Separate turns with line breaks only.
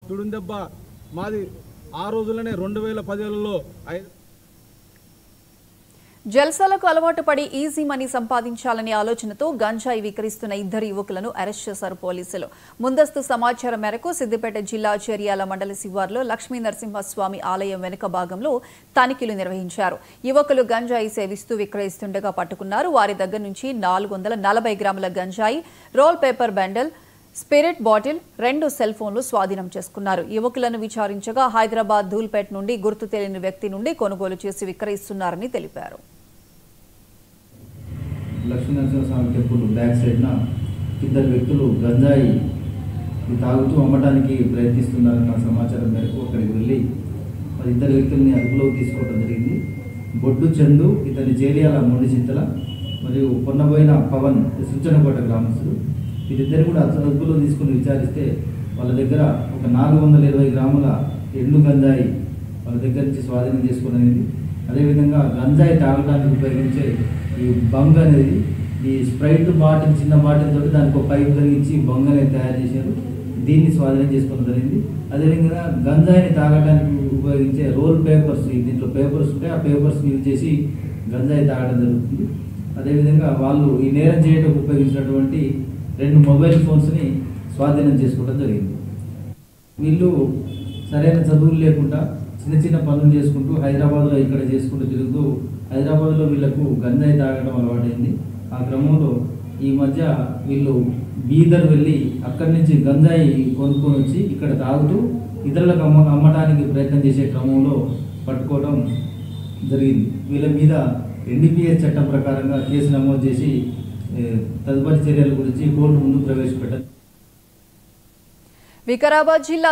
తుడుందెబ్బ మాది ఆ రోజులనే 2010లో
జల్సాలకు అలవాటు పడి ఈజీ మనీ సంపాదించాలనే ఆలోచనతో గంజాయి విక్రయిస్తున్న ఇద్దరు యువకులను అరెస్ట్ చేశారు పోలీసులు. ముందస్తు సమాచారం మేరకు సిద్దిపేట జిల్లా చేర్యాల మండల శివార్లో లక్ష్మీ నరసింహస్వామి ఆలయం వెనుక భాగంలో తనిఖీలు నిర్వహించారు. యువకులు గంజాయి సేవిస్తూ విక్రయిస్తుండగా పట్టుకున్నారు. వారి దగ్గర నుంచి 440 గ్రాముల గంజాయి, roll paper bundle, spirit bottle, 2 cell ఫోన్లు స్వాధీనం చేసుకున్నారు. యువకులను విచారించగా హైదరాబాద్ ధూల్పేట్ నుండి గుర్తు తెలియని వ్యక్తి నుండి కొనుగోలు చేసి విక్రయిస్తున్నారని తెలిపారు.
లక్ష్మీనరసింహస్వామి టెంపుల్ బ్యాక్ సైడ్న ఇద్దరు వ్యక్తులు గంజాయి తాగుతూ అమ్మడానికి ప్రయత్నిస్తున్నారన్న సమాచారం మేరకు అక్కడికి వెళ్ళి ఇద్దరు వ్యక్తుల్ని అదుపులోకి తీసుకోవడం జరిగింది. బొడ్డు చందు, ఇతని చేరియాల మొండిచింతల, మరియు పొన్నబోయిన పవన్ సూచనకోట గ్రామస్తులు. వీరిద్దరు కూడా అదుపులో తీసుకుని విచారిస్తే వాళ్ళ దగ్గర ఒక 420 గ్రాముల ఎండు గంజాయి వాళ్ళ దగ్గర నుంచి స్వాధీనం చేసుకోవడం. అదేవిధంగా గంజాయి తాగడానికి ఉపయోగించే ఈ బంగ్ అనేది ఈ స్ప్రైట్ బాటిల్, చిన్న బాటిల్ తోటి దానికి ఒక పైపు కలిగించి బంగ్ అనేది తయారు చేశారు. దీన్ని స్వాధీనం చేసుకోవడం జరిగింది. అదేవిధంగా గంజాయిని తాగడానికి ఉపయోగించే రోల్ పేపర్స్, దీంట్లో పేపర్స్ ఉంటాయి, ఆ పేపర్స్ యూజ్ చేసి గంజాయి తాగడం జరుగుతుంది. అదేవిధంగా వాళ్ళు ఈ నేరం చేయడం ఉపయోగించినటువంటి 2 మొబైల్ ఫోన్స్ని స్వాధీనం చేసుకోవడం జరిగింది. వీళ్ళు సరైన చదువులు లేకుండా చిన్న చిన్న పనులు చేసుకుంటూ హైదరాబాద్లో ఇక్కడ చేసుకుంటూ తిరుగుతూ హైదరాబాద్లో వీళ్ళకు గంజాయి తాగడం అలవాటైంది. ఆ క్రమంలో ఈ మధ్య వీళ్ళు బీదర్ వెళ్ళి అక్కడి నుంచి గంజాయి కొనుక్కొని వచ్చి ఇక్కడ తాగుతూ ఇతరులకు అమ్మటానికి ప్రయత్నం చేసే క్రమంలో పట్టుకోవడం జరిగింది. వీళ్ళ మీద ఎన్డీపీఎస్ చట్టం ప్రకారంగా కేసు నమోదు చేసి తదుపరి చర్యల గురించి కోర్టు ముందు ప్రవేశపెట్టారు.
వికారాబాద్ జిల్లా